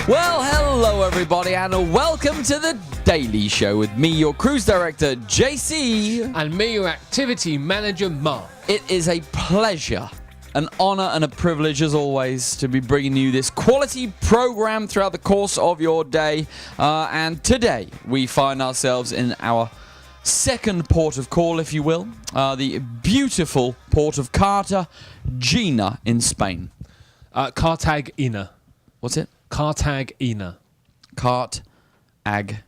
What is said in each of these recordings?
Well, hello everybody, and welcome to the Daily Show with me, your cruise director, JC. And me, your activity manager, Mark. It is a pleasure, an honor and a privilege as always to be bringing you this quality program throughout the course of your day. And today we find ourselves in our second port of call, if you will, the beautiful port of Cartagena in Spain. Cartagena. What's it? Cartagena. Cartagena.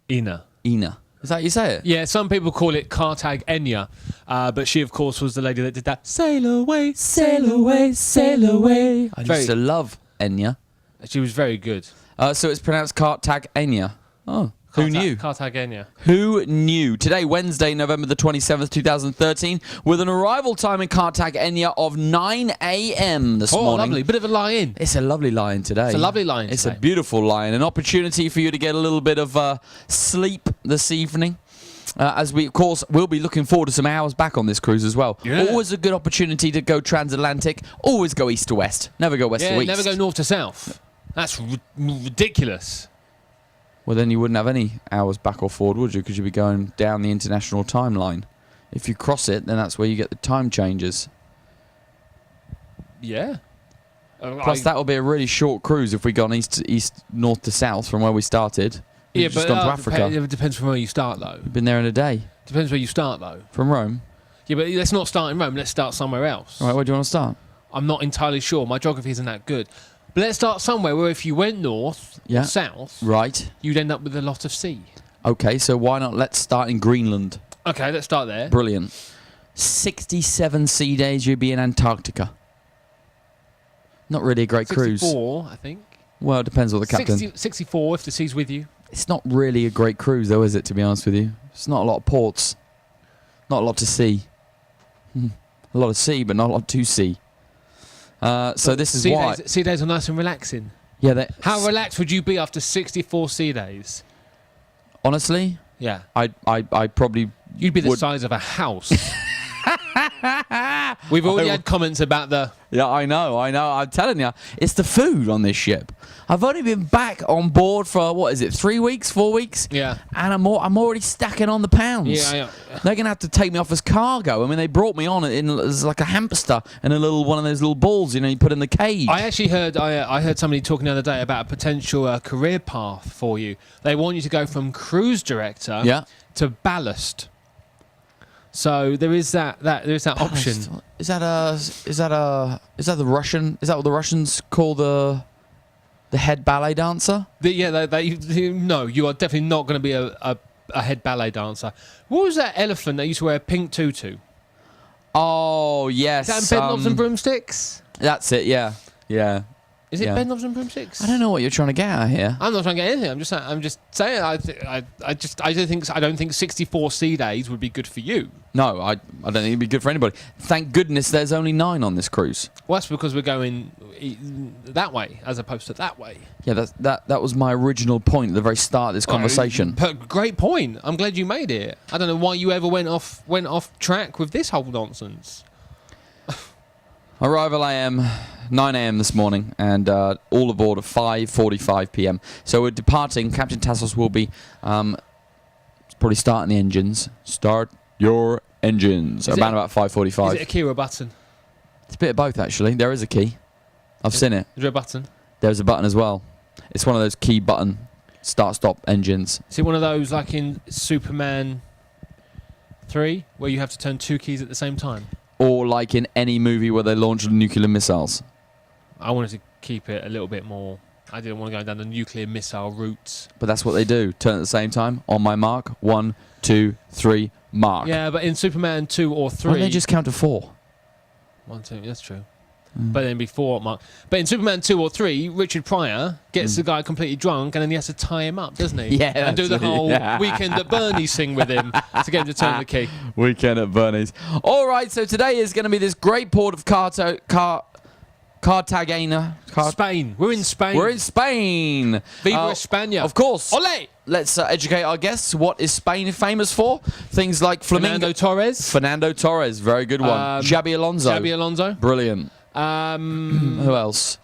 Is that how you say it? Yeah, some people call it Cartagena, but she, of course, was the lady that did that. Sail away, sail away, sail away. I used to love Enya. She was very good. So it's pronounced Cartagena. Oh, who knew? Cartagena. Who knew? Today, Wednesday, November the 27th, 2013, with an arrival time in Cartagena of 9 a.m. this morning. Lovely. Bit of a lie-in. It's a lovely line today. It's a lovely line It's today. a beautiful line. An opportunity for you to get a little bit of sleep this evening. As we, of course, will be looking forward to some hours back on this cruise as well. Yeah. Always a good opportunity to go transatlantic. Always go east to west. Never go west to east. Never go north to south. That's ridiculous. Well, then you wouldn't have any hours back or forward, would you? Because you'd be going down the international timeline. If you cross it, then that's where you get the time changes. Yeah. Plus, that will be a really short cruise if we gone north to south from where we started. We've just gone to Africa. It depends from where you start, though. We've been there in a day. Depends where you start, though. From Rome. Yeah, but let's not start in Rome. Let's start somewhere else. All right, where do you want to start? I'm not entirely sure. My geography isn't that good. But let's start somewhere where if you went north or south, right, you'd end up with a lot of sea. Okay, so why not let's start in Greenland? Okay, let's start there. Brilliant. 67 sea days you'd be in Antarctica. Not really a great 64, cruise. 64, I think. Well, it depends on the captain. 64 if the sea's with you. It's not really a great cruise, though, is it, to be honest with you? It's not a lot of ports. Not a lot to see. A lot of sea, but not a lot to see. So this is why... Sea days are nice and relaxing. Yeah. How relaxed would you be after 64 sea days? Honestly? Yeah. I probably You'd be the would... size of a house. We've already had comments about the... Yeah, I know. I'm telling you, it's the food on this ship. I've only been back on board for, 3 weeks, 4 weeks? Yeah. And I'm already stacking on the pounds. Yeah. They're going to have to take me off as cargo. I mean, they brought me on as like a hamster in one of those little balls, you put in the cage. I actually heard I heard somebody talking the other day about a potential career path for you. They want you to go from cruise director to ballast. So there is that option. Is that the Russian? Is that what the Russians call the head ballet dancer? No, you are definitely not going to be a head ballet dancer. What was that elephant that used to wear a pink tutu? Oh yes, Is that in Bedknobs and Broomsticks? That's it. Yeah. Is it Bedknobs and Broomsticks? I don't know what you're trying to get at here. I'm not trying to get anything. I'm just saying. I don't think 64 sea days would be good for you. No, I don't think it'd be good for anybody. Thank goodness there's only 9 on this cruise. Well, that's because we're going that way as opposed to that way. Yeah, that was my original point at the very start of this conversation. Great point. I'm glad you made it. I don't know why you ever went off track with this whole nonsense. Arrival 9 a.m. this morning, and all aboard at 5:45 p.m. So we're departing. Captain Tassos will be probably starting the engines. Start your engines. About 5:45. Is it a key or a button? It's a bit of both, actually. There is a key. I've seen it. Is there a button? There's a button as well. It's one of those key button start-stop engines. Is it one of those like in Superman 3 where you have to turn 2 keys at the same time? Or like in any movie where they launch nuclear missiles. I wanted to keep it a little bit more... I didn't want to go down the nuclear missile routes. But that's what they do. Turn at the same time. On my mark. 1, 2, 3, mark. Yeah, but in Superman 2 or 3... Why don't they just count to 4? 1, 2, that's true. But then before Mark. But in Superman 2 or 3, Richard Pryor gets the guy completely drunk and then he has to tie him up, doesn't he? Yeah. And do the whole Weekend at Bernie's thing with him to get him to turn the key. Weekend at Bernie's. All right, so today is going to be this great port of Cartagena. Spain. We're in Spain. We're in Spain. Viva España. Of course. Ole! Let's educate our guests. What is Spain famous for? Things like Fernando Torres. Very good one. Xabi Alonso. Brilliant. Who else?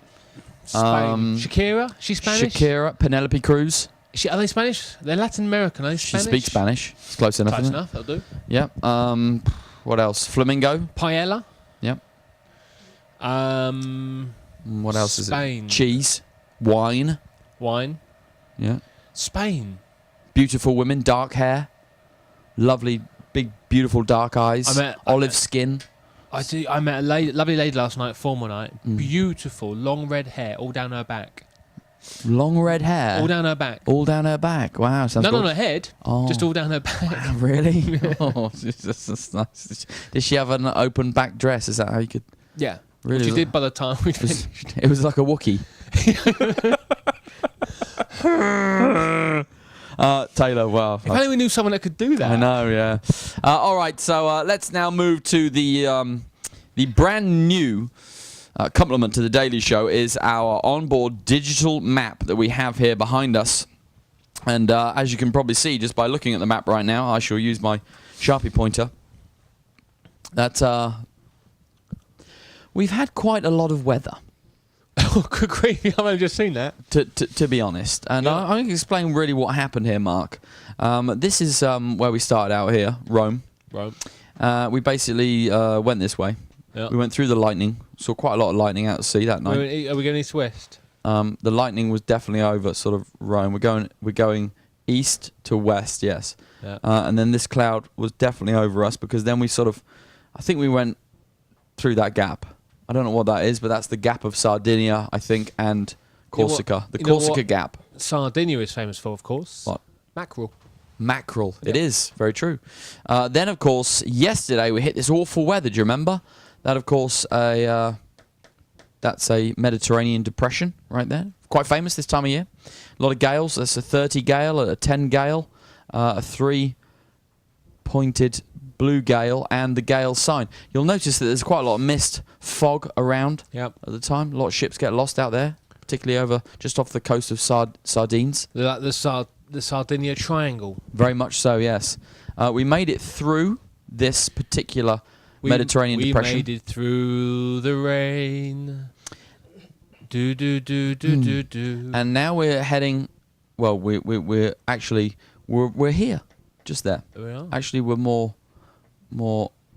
Spain. Shakira? She's Spanish? Shakira, Penelope Cruz. Are they Spanish? They're Latin American. Are they Spanish? She speaks Spanish. It's close enough. Close isn't it? enough, that'll do. Yeah. What else? Flamingo. Paella. Yep. What else Spain. is it? Cheese. Wine. Wine. Yeah. Spain. Beautiful women, dark hair. Lovely, big, beautiful dark eyes. Olive skin. I met a lovely lady last night, formal night. Beautiful, long red hair, all down her back. Long red hair? All down her back. All down her back. Wow. Sounds Not cool. on her head, just all down her back. Wow, really? Oh, that's nice. Did she have an open back dress? Is that how you could... Yeah. Really? She did by the time we finished. It was like a Wookiee. Taylor, wow. If only we knew someone that could do that. I know, yeah. All right, so let's now move to the brand new complement to the Daily Show is our onboard digital map that we have here behind us. And as you can probably see just by looking at the map right now, I shall use my Sharpie pointer. That we've had quite a lot of weather. Oh, good grief, I've only just seen that. To be honest. And yeah. I'm going to explain really what happened here, Mark. This is where we started out here, Rome. We basically went this way. Yeah. We went through the lightning. Saw quite a lot of lightning out to sea that night. Are we going east-west? The lightning was definitely over sort of Rome. We're going east to west, yes. Yeah. And then this cloud was definitely over us because then I think we went through that gap. I don't know what that is, but that's the gap of Sardinia, I think, and Corsica. The Corsica Gap. Sardinia is famous for, of course. What? Mackerel. Mackerel. Yep. It is. Very true. Then, of course, yesterday we hit this awful weather. Do you remember? That, of course, that's a Mediterranean depression right there. Quite famous this time of year. A lot of gales. That's a 30 gale, a 10 gale, a 3-pointed blue gale, and the gale sign. You'll notice that there's quite a lot of mist, fog around at the time. A lot of ships get lost out there, particularly over just off the coast of Sardines. Like the Sardinia Triangle. Very much so, yes. We made it through this particular Mediterranean depression. We made it through the rain. Do do do do do do. And now we're heading. Well, we're actually we're here, just there. We are. Actually, we're more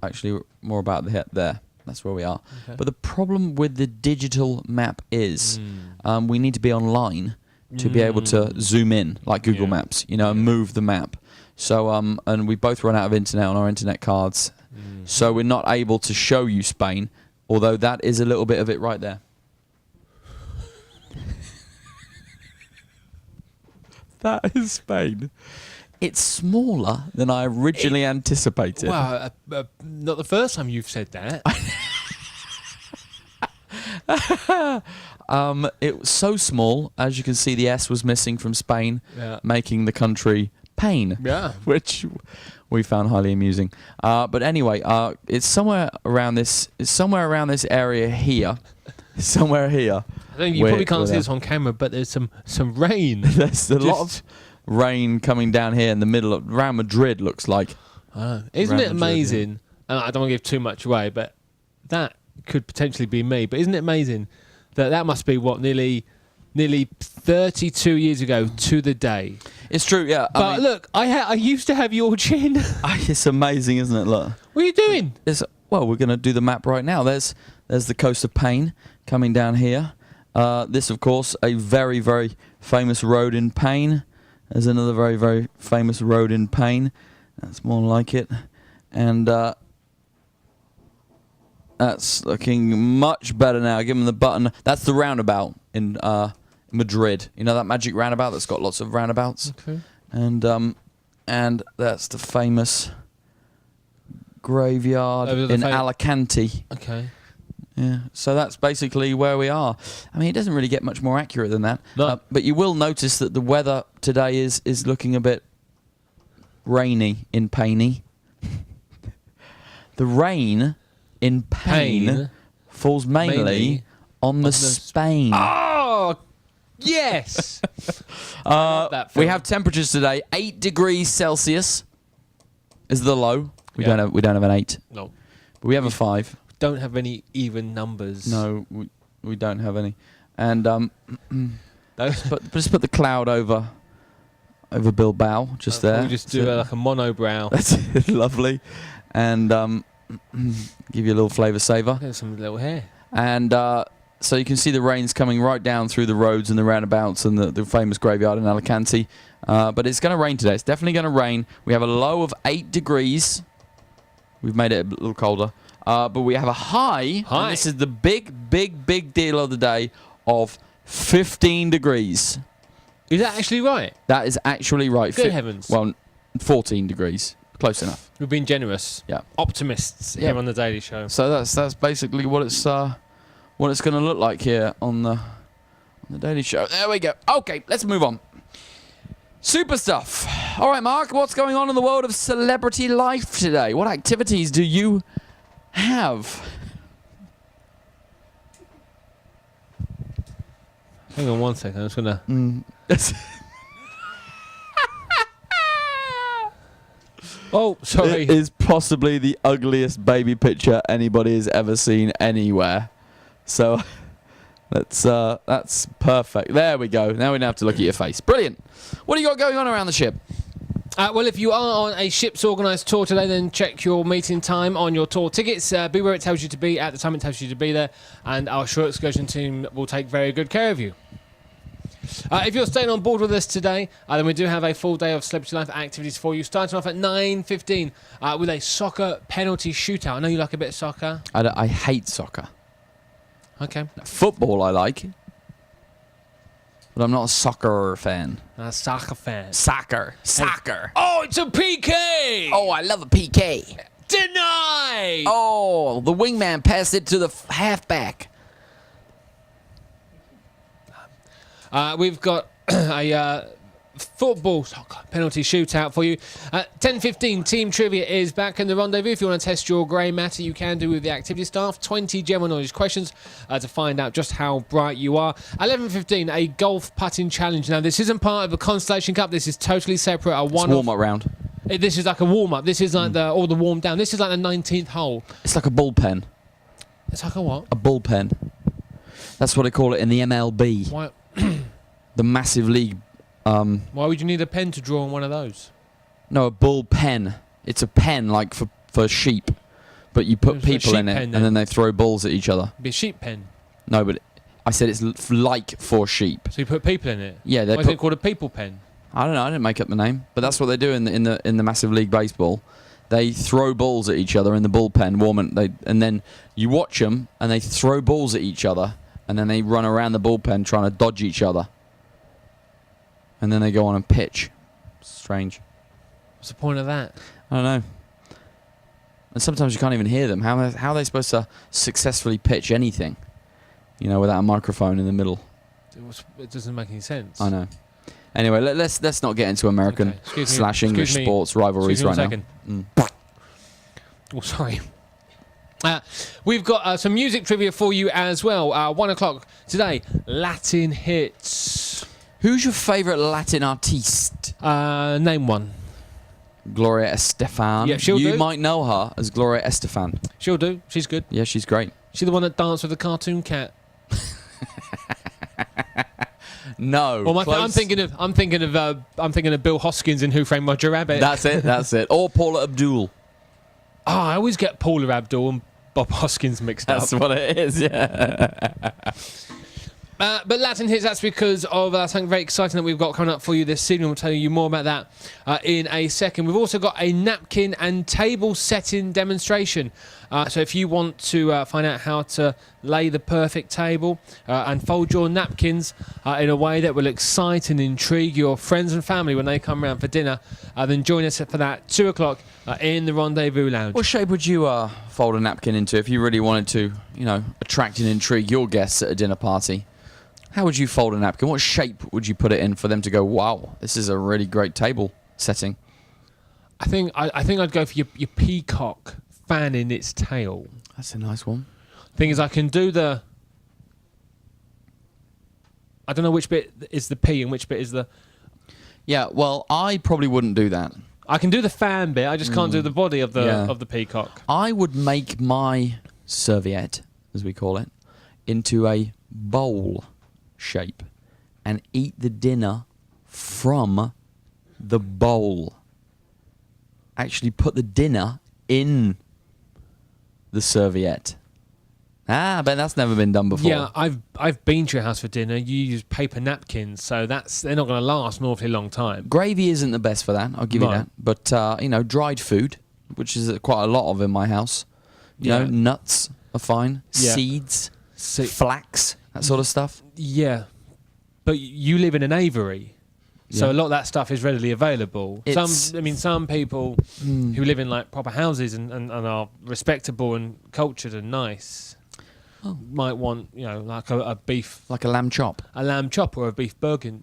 about there. That's where we are. Okay. But the problem with the digital map is we need to be online to be able to zoom in like Google Maps, and move the map. So and we both run out of internet on our internet cards. So we're not able to show you Spain, although that is a little bit of it right there. That is Spain. It's smaller than I originally anticipated. Well, not the first time you've said that. It was so small, as you can see, the S was missing from Spain, making the country Pain, which we found highly amusing. But anyway, it's somewhere around this. It's somewhere around this area here. Somewhere here. I think you probably can't see this on camera, but there's some rain. There's a lot of rain coming down here in the middle of around Madrid. Looks like. Isn't it amazing? And I don't want to give too much away, but that could potentially be me. But isn't it amazing that must be what nearly 32 years ago to the day. It's true, yeah. But look, I used to have your chin. It's amazing, isn't it? Look. What are you doing? Well, we're going to do the map right now. There's the coast of Pain coming down here. This, of course, a very, very famous road in Pain. There's another very, very famous road in Pain. That's more like it. And that's looking much better now. Give them the button. That's the roundabout in Madrid. You know that magic roundabout that's got lots of roundabouts? Okay. And that's the famous graveyard in Alicante. Okay. Yeah, so that's basically where we are. I mean, it doesn't really get much more accurate than that. No. But you will notice that the weather today is looking a bit rainy in Painy. The rain in Pain falls mainly on the Spain. Oh, yes! We have temperatures today. 8 degrees Celsius is the low. We don't have an 8. No. But we have a 5. Don't have any even numbers. No, we don't have any. And just put the cloud over Bilbao, just there. We just do like a monobrow. That's lovely. And give you a little flavour saver. There's some little hair. And so you can see the rain's coming right down through the roads and the roundabouts and the famous graveyard in Alicante. But it's going to rain today. It's definitely going to rain. We have a low of 8 degrees. We've made it a little colder. But we have a high, and this is the big deal of the day, of 15 degrees. Is that actually right? That is actually right. Good heavens. Well, 14 degrees. Close enough. We've been generous. Yeah. Optimists here on the Daily Show. So that's basically what it's going to look like here on the Daily Show. There we go. Okay, let's move on. Super stuff. All right, Mark, what's going on in the world of celebrity life today? What activities do you have? Hang on one second. I'm just going to... Oh, sorry. It is possibly the ugliest baby picture anybody has ever seen anywhere. So that's perfect. There we go. Now we don't have to look at your face. Brilliant. What do you got going on around the ship? Well, if you are on a ship's organised tour today, then check your meeting time on your tour tickets. Be where it tells you to be at the time it tells you to be there, and our shore excursion team will take very good care of you. If you're staying on board with us today, then we do have a full day of Celebrity Life activities for you, starting off at 9:15 with a soccer penalty shootout. I know you like a bit of soccer. I hate soccer. Okay. Football I like, but I'm not a soccer fan. A soccer fan. Soccer. Oh, it's a PK! Oh, I love a PK. Denied! Oh, the wingman passed it to the halfback. We've got a football soccer penalty shootout for you. 10:15 team trivia is back in the rendezvous. If you want to test your grey matter, you can do with the activity staff. 20 general knowledge questions to find out just how bright you are. 11:15 a golf putting challenge. Now this isn't part of the Constellation Cup. This is totally separate. A warm-up round. This is like a warm-up. This is like all the warm down. This is like the 19th hole. It's like a bullpen. It's like a what? A bullpen. That's what they call it in the MLB. Why? The massive league. Why would you need a pen to draw on one of those? No, a bullpen. It's a pen like for sheep, but you put people in it and then they throw balls at each other. It'd be a sheep pen. No, but I said it's like for sheep. So you put people in it. Yeah, why is it called a people pen? I don't know. I didn't make up the name, but that's what they do in the massive league baseball. They throw balls at each other in the bullpen, and then you watch them and they throw balls at each other, and then they run around the bullpen trying to dodge each other. And then they go on and pitch. Strange. What's the point of that? I don't know. And sometimes you can't even hear them. How are they supposed to successfully pitch anything? You know, without a microphone in the middle. It doesn't make any sense. I know. Anyway, let's not get into American / English sports rivalries right now. Oh, sorry. We've got some music trivia for you as well. 1 o'clock today. Latin hits. Who's your favourite Latin artiste? Name one. Gloria Estefan. Yeah, she'll do. You might know her as Gloria Estefan. She'll do. She's good. Yeah, she's great. She's the one that danced with the cartoon cat. No. Well, I'm thinking of Bill Hoskins in Who Framed Roger Rabbit. That's it. Or Paula Abdul. Oh, I always get Paula Abdul and Bob Hoskins mixed up. That's what it is, yeah. But Latin hits, that's because of something very exciting that we've got coming up for you this evening. We'll tell you more about that in a second. We've also got a napkin and table setting demonstration. So if you want to find out how to lay the perfect table and fold your napkins in a way that will excite and intrigue your friends and family when they come round for dinner, then join us for that 2 o'clock in the Rendezvous Lounge. What shape would you fold a napkin into if you really wanted to, attract and intrigue your guests at a dinner party? How would you fold a napkin? What shape would you put it in for them to go, wow, this is a really great table setting? I think I'd go for your peacock fanning its tail. That's a nice one. Thing is, I can do the... I don't know which bit is the P and which bit is the... Yeah, well, I probably wouldn't do that. I can do the fan bit, I just can't do the body of the peacock. I would make my serviette, as we call it, into a bowl. shape and eat the dinner from the bowl. Actually put the dinner in the serviette. I bet that's never been done before. Yeah, I've been to your house for dinner. You use paper napkins, so they're not going to last an awfully long time. Gravy isn't the best for that, I'll give you that. But, dried food, which is quite a lot of in my house. You know, nuts are fine. Yeah. Seeds, flax, that sort of stuff. Yeah, but you live in an aviary, so a lot of that stuff is readily available. Some people who live in like proper houses and are respectable and cultured and nice might want, like a beef, like a lamb chop, or a beef bourguignon.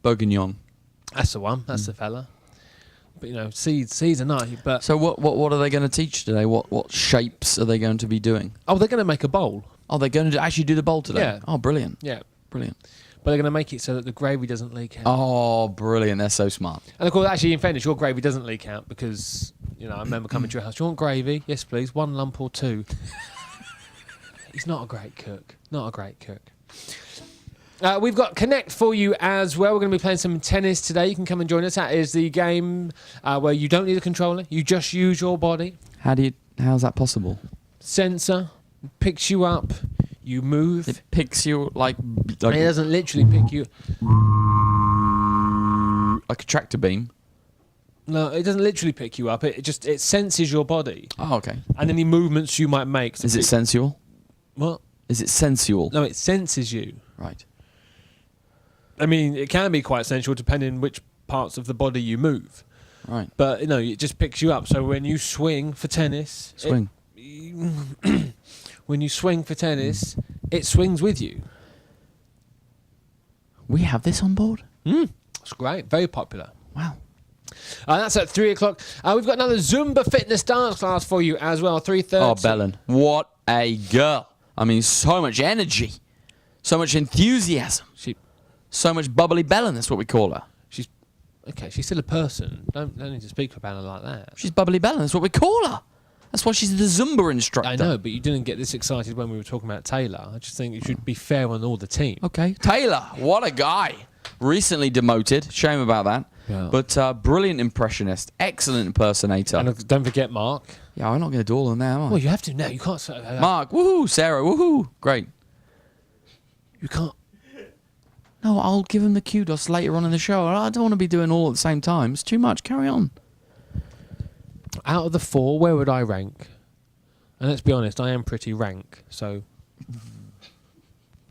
Bourguignon. That's the one. That's the fella. But seeds are nice. But so what are they going to teach today? What shapes are they going to be doing? Oh, they're going to make a bowl. Oh, they're going to actually do the bowl today? Yeah. Oh, brilliant. Yeah. Brilliant. But they're going to make it so that the gravy doesn't leak out. Oh, brilliant. They're so smart. And of course, actually, in fairness, your gravy doesn't leak out because, I remember coming to your house. Do you want gravy? Yes, please. 1 lump or 2. He's not a great cook. Not a great cook. We've got Connect for you as well. We're going to be playing some tennis today. You can come and join us. That is the game where you don't need a controller. You just use your body. How's that possible? Sensor picks you up. You move. It picks you like it doesn't literally pick you. Like a tractor beam. No, it doesn't literally pick you up. It senses your body. Oh, okay. And any movements you might make. Is it sensual? What? Is it sensual? No, it senses you. Right. I mean, it can be quite sensual depending which parts of the body you move. Right. But, it just picks you up. So when you swing for tennis... when you swing for tennis, it swings with you. We have this on board? It's great. Very popular. Wow. That's at 3 o'clock. We've got another Zumba fitness dance class for you as well, 3:30. Oh, Belen. What a girl. I mean, so much energy. So much enthusiasm. So much bubbly Belen, that's what we call her. She's still a person. Don't need to speak about her like that. She's bubbly Belen, that's what we call her. That's why she's the Zumba instructor. I know, but you didn't get this excited when we were talking about Taylor. I just think it should be fair on all the team. Okay. Taylor, what a guy. Recently demoted. Shame about that. Yeah. But brilliant impressionist. Excellent impersonator. And don't forget Mark. Yeah, I'm not going to do all of them now, am I? Well, you have to now. You can't... Mark, woohoo. Sarah, woohoo. Great. You can't... No, I'll give him the kudos later on in the show. I don't want to be doing all at the same time. It's too much. Carry on. Out of the 4, where would I rank? And let's be honest, I am pretty rank. So,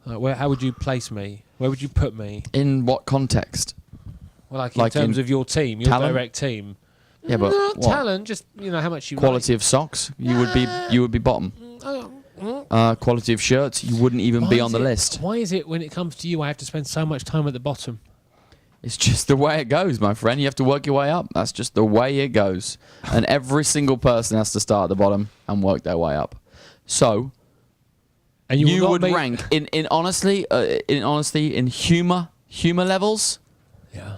how would you place me? Where would you put me? In what context? Well, in terms of your team, your talent? direct team. Yeah, but Not what? talent, just how much you quality like. of socks. You would be bottom. Quality of shirts. You wouldn't even be on the list. Why is it when it comes to you, I have to spend so much time at the bottom? It's just the way it goes, my friend. You have to work your way up. That's just the way it goes. And every single person has to start at the bottom and work their way up. So, and you would rank in honesty, in humor levels. Yeah.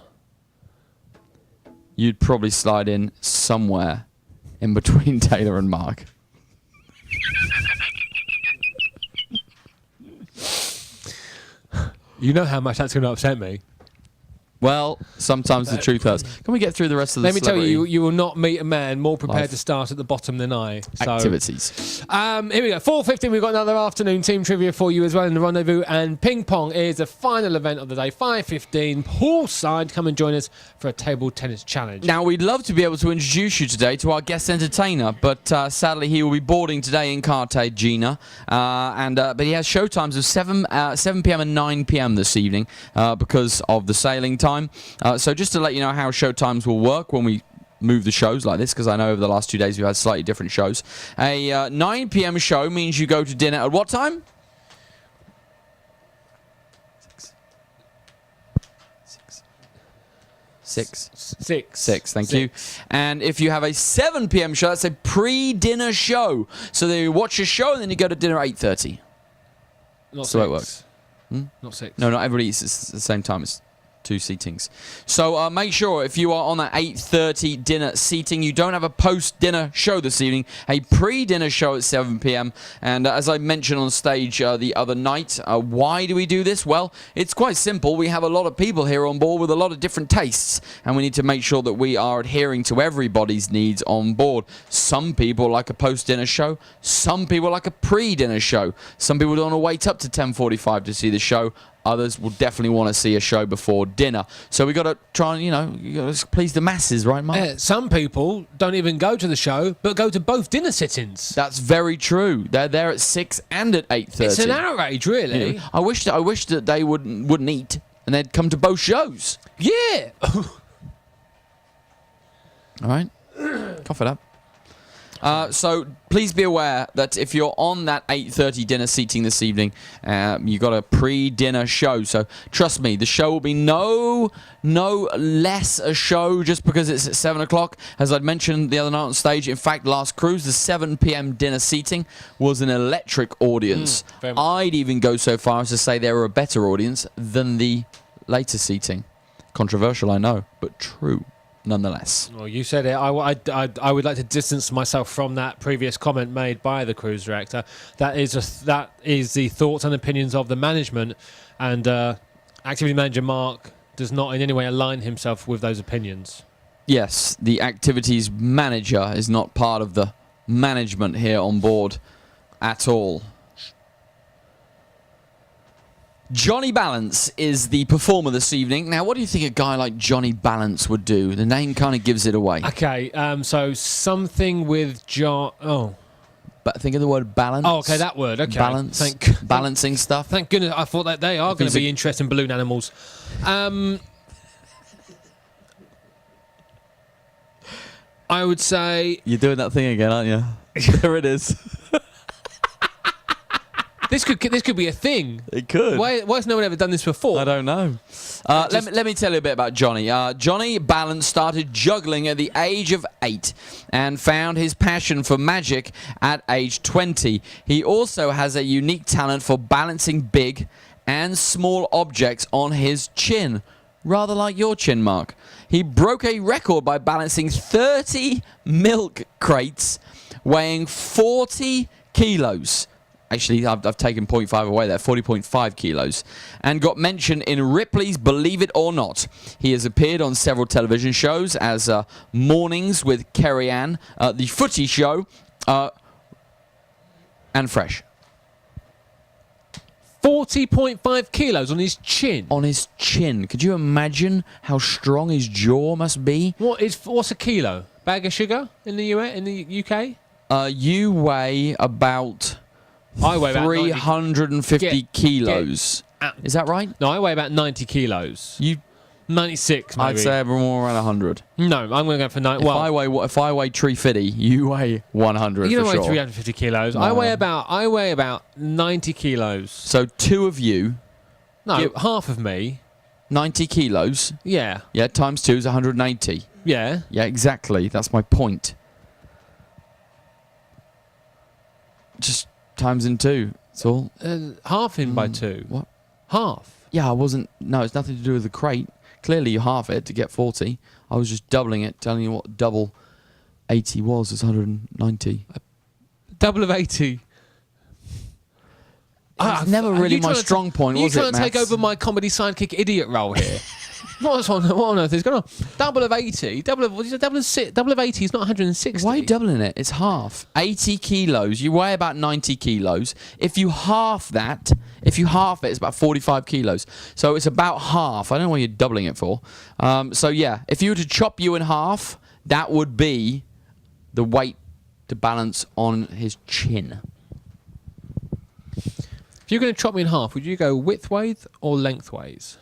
You'd probably slide in somewhere in between Taylor and Mark. You know how much that's going to upset me. Well, sometimes the truth hurts. Can we get through the rest of the Let me tell you, you will not meet a man more prepared to start at the bottom than I. So, activities. Here we go. 4:15, we've got another afternoon team trivia for you as well in the Rendezvous. And ping pong is the final event of the day. 5:15, poolside. Come and join us for a table tennis challenge. Now, we'd love to be able to introduce you today to our guest entertainer, but sadly he will be boarding today in Cartagena. But he has show times of 7 p.m. and 9 p.m. this evening because of the sailing time. So just to let you know how show times will work when we move the shows like this, because I know over the last 2 days we've had slightly different shows. A 9 p.m. show means you go to dinner at what time? 6. Thank you. And if you have a 7 p.m. show, that's a pre-dinner show. So you watch a show and then you go to dinner at 8:30. Not so it works. Not 6. No, not everybody eats at the same time. It's 2 seatings. So make sure if you are on that 8:30 dinner seating, you don't have a post-dinner show this evening, a pre-dinner show at 7 p.m. And as I mentioned on stage the other night, why do we do this? Well, it's quite simple. We have a lot of people here on board with a lot of different tastes, and we need to make sure that we are adhering to everybody's needs on board. Some people like a post-dinner show. Some people like a pre-dinner show. Some people don't want to wait up to 10:45 to see the show. Others will definitely want to see a show before dinner. So we got to try and, you got to please the masses, right, Mark? Some people don't even go to the show, but go to both dinner sittings. That's very true. They're there at 6 and at 8:30. It's an outrage, really. You know, I wish that they wouldn't eat and they'd come to both shows. Yeah. All right. Cough it up. So please be aware that if you're on that 8:30 dinner seating this evening, you got a pre-dinner show. So trust me, the show will be no less a show just because it's at 7 o'clock. As I'd mentioned the other night on stage, in fact, last cruise, the 7 p.m. dinner seating was an electric audience. I'd even go so far as to say they were a better audience than the later seating. Controversial, I know, but true. Nonetheless. Well, you said it. I would like to distance myself from that previous comment made by the cruise director. That is the thoughts and opinions of the management, and activity manager Mark does not in any way align himself with those opinions. Yes, the activities manager is not part of the management here on board at all. Johnny Balance is the performer this evening. Now, what do you think a guy like Johnny Balance would do? The name kind of gives it away. Okay, so something with John... Oh. But think of the word balance. Oh, okay, that word. Okay. Balance. Balancing stuff. Thank goodness. I thought that they are going to be interesting balloon animals. I would say... You're doing that thing again, aren't you? There it is. This could be a thing. It could. Why has no one ever done this before? I don't know. Let me tell you a bit about Johnny. Johnny Balance started juggling at the age of 8 and found his passion for magic at age 20. He also has a unique talent for balancing big and small objects on his chin, rather like your chin, Mark. He broke a record by balancing 30 milk crates weighing 40 kilos. Actually, I've taken 0.5 away there, 40.5 kilos, and got mentioned in Ripley's Believe It or Not. He has appeared on several television shows as Mornings with Kerry Ann, The Footy Show, and Fresh. 40.5 kilos on his chin. On his chin. Could you imagine how strong his jaw must be? What's a kilo? Bag of sugar in the UK? You weigh about... I weigh about 350 kilos. Is that right? No, I weigh about 90 kilos. You 96, maybe. I'd say more around 100. No, I'm going to go for 90. If I weigh 350, you weigh 100. You don't for weigh sure. 350 kilos. No. I weigh about 90 kilos. So 2 of you. No, half of me. 90 kilos. Yeah. Yeah, times 2 is 180. Yeah. Yeah, exactly. That's my point. Just times in 2. That's all. Half in by 2. What? Half? Yeah, I wasn't... No, it's nothing to do with the crate. Clearly, you half it to get 40. I was just doubling it, telling you what double 80 was. It's 190. Double of 80. It's never really my strong point, was it, You can't take over my comedy sidekick idiot role here. What on earth is going on? Double of 80. Double of 80 is not 160. Why are you doubling it? It's half. 80 kilos. You weigh about 90 kilos. If you half it, it's about 45 kilos. So it's about half. I don't know what you're doubling it for. So yeah, if you were to chop you in half, that would be the weight to balance on his chin. If you're going to chop me in half, would you go widthways or lengthways?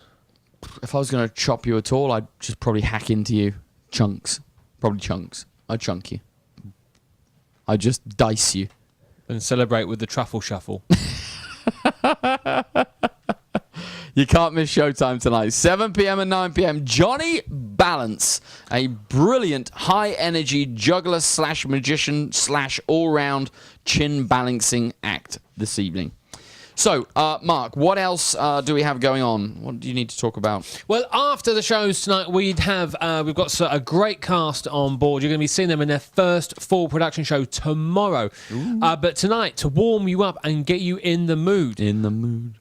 If I was going to chop you at all, I'd just probably hack into you. Chunks. Probably chunks. I'd chunk you. I'd just dice you. And celebrate with the truffle shuffle. You can't miss Showtime tonight. 7 p.m. and 9 p.m. Johnny Balance, a brilliant high-energy juggler / magician / all-round chin balancing act this evening. So, Mark, what else do we have going on? What do you need to talk about? Well, after the shows tonight, we've got a great cast on board. You're going to be seeing them in their first full production show tomorrow. But tonight, to warm you up and get you in the mood. In the mood.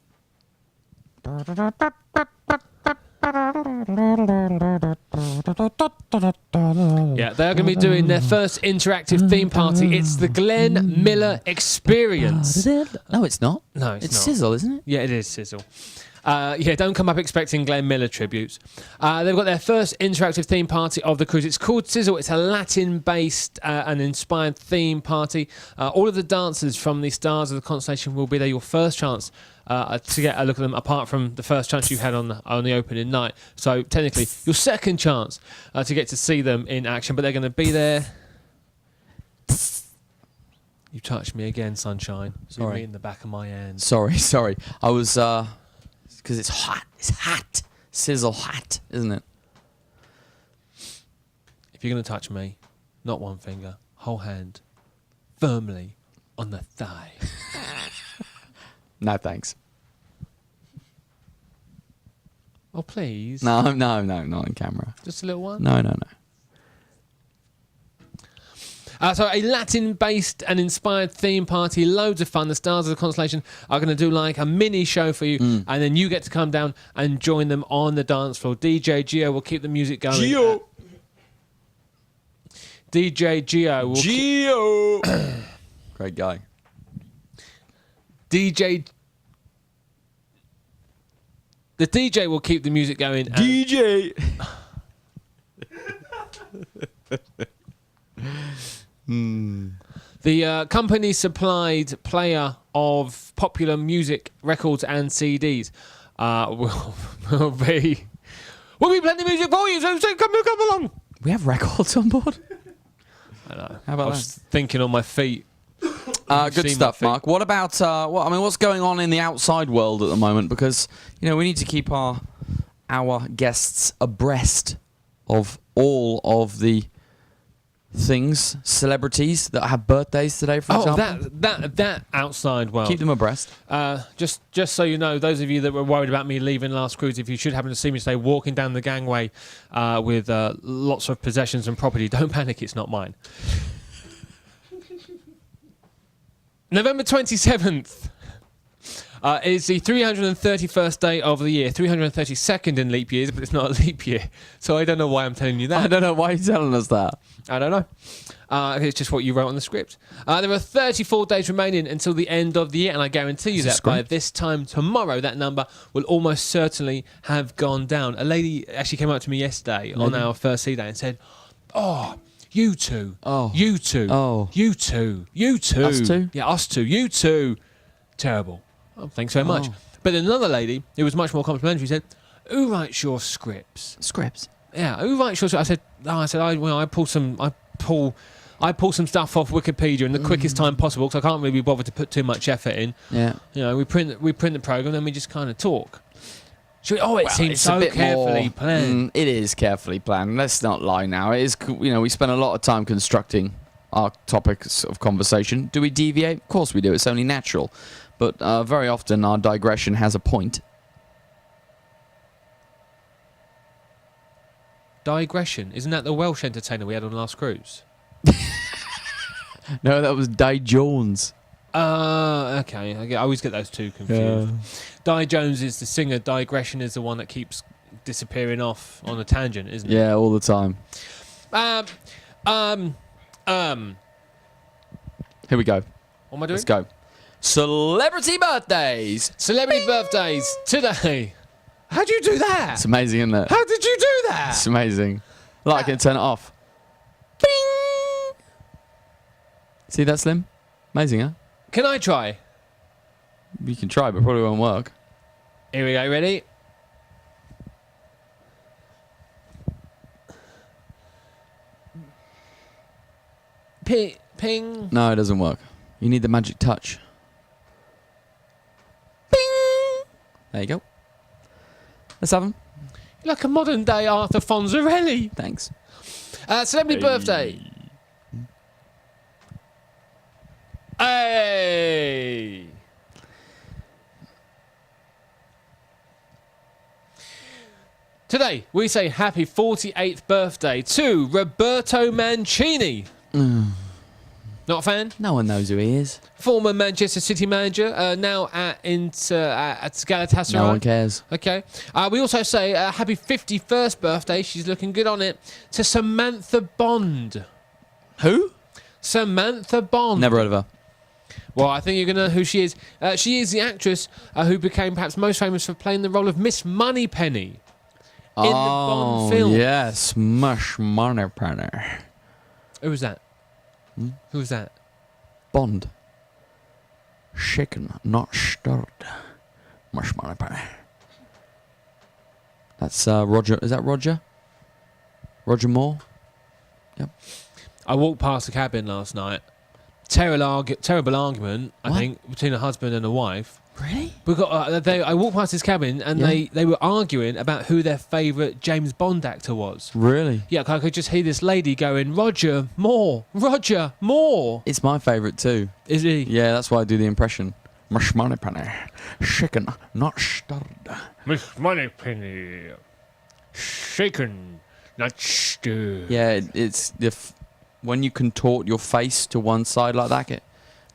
Yeah, they're going to be doing their first interactive theme party. It's the Glenn Miller Experience. No, it's not. No, it's not. Sizzle, isn't it? Yeah, it is Sizzle. Don't come up expecting Glenn Miller tributes. They've got their first interactive theme party of the cruise. It's called Sizzle. It's a Latin-based and inspired theme party. All of the dancers from the Stars of the Constellation will be there. Your first chance to get a look at them, apart from the first chance you had on the opening night. So technically, your second chance to get to see them in action. But they're going to be there. You touched me again, sunshine. Sorry. Me in the back of my hand. Sorry. I was because it's hot. It's hot. Sizzle hot, isn't it? If you're going to touch me, not one finger, whole hand, firmly on the thigh. No, thanks. Oh, please. No, not on camera. Just a little one? No. So a Latin-based and inspired theme party, loads of fun. The Stars of the Constellation are going to do like a mini show for you, and then you get to come down and join them on the dance floor. DJ Gio will keep the music going. DJ Gio will Great guy. The DJ will keep the music going. DJ. The company supplied player of popular music records and CDs will be playing the music for you. So come along. We have records on board. I know. How about I was thinking on my feet. Good stuff, Mark. What about what's going on in the outside world at the moment? Because we need to keep our guests abreast of all of the things, celebrities that have birthdays today, for example. that outside world. Keep them abreast. Just so you know, those of you that were worried about me leaving last cruise, if you should happen to see me today walking down the gangway with lots of possessions and property, don't panic, it's not mine. November 27th is the 331st day of the year, 332nd in leap years, but it's not a leap year. So I don't know why I'm telling you that. I don't know why you're telling us that. I don't know. It's just what you wrote on the script. There are 34 days remaining until the end of the year, and I guarantee you that by this time tomorrow, that number will almost certainly have gone down. A lady actually came up to me yesterday on our first sea day and said, "Oh, you two. Oh. You two. Oh. You two. You two. Us two? Yeah, us two. You two. Terrible. Oh, thanks very much." But then another lady, who was much more complimentary, said, "Who writes your scripts?" Scripts? Yeah, who writes your scripts? I pull some stuff off Wikipedia in the quickest time possible because I can't really be bothered to put too much effort in. Yeah. We print the program, then we just kind of talk. It seems so carefully planned. It is carefully planned. Let's not lie now. It is. We spend a lot of time constructing our topics of conversation. Do we deviate? Of course we do. It's only natural. But very often our digression has a point. Digression? Isn't that the Welsh entertainer we had on last cruise? No, that was Di Jones. Okay. I always get those two confused. Yeah. Di Jones is the singer. Digression is the one that keeps disappearing off on a tangent, isn't it? Yeah, all the time. Here we go. What am I doing? Let's go. Celebrity birthdays. Celebrity birthdays today. How'd you do that? It's amazing, isn't it? How did you do that? It's amazing. Like, I can turn it off. Bing! See that, Slim? Amazing, huh? Can I try? You can try, but probably won't work. Here we go. Ready? Ping. No, it doesn't work. You need the magic touch. Bing! There you go. Let's have them. You're like a modern day Arthur Fonzarelli. Thanks. Celebrity birthday. Hey! Today, we say happy 48th birthday to Roberto Mancini. Not a fan? No one knows who he is. Former Manchester City manager, now at Galatasaray. No one cares. Okay. We also say happy 51st birthday, she's looking good on it, to Samantha Bond. Who? Samantha Bond. Never heard of her. Well, I think you're going to know who she is. She is the actress who became perhaps most famous for playing the role of Miss Moneypenny in the Bond film. Yes, Mush Moneypenny. Who was that? Who was that? Bond. Shaken, not stirred. Mush Moneypenny. That's Roger. Is that Roger? Roger Moore? Yep. I walked past the cabin last night. Terrible argument, I think, between a husband and a wife. Really? We got. I walked past his cabin and they were arguing about who their favourite James Bond actor was. Really? Yeah, I could just hear this lady going, Roger Moore, Roger Moore. It's my favourite too. Is he? Yeah, that's why I do the impression. Mush Moneypenny. Shaken, not stirred. Miss Moneypenny. Shaken, not stirred. Yeah, it's when you contort your face to one side like that, it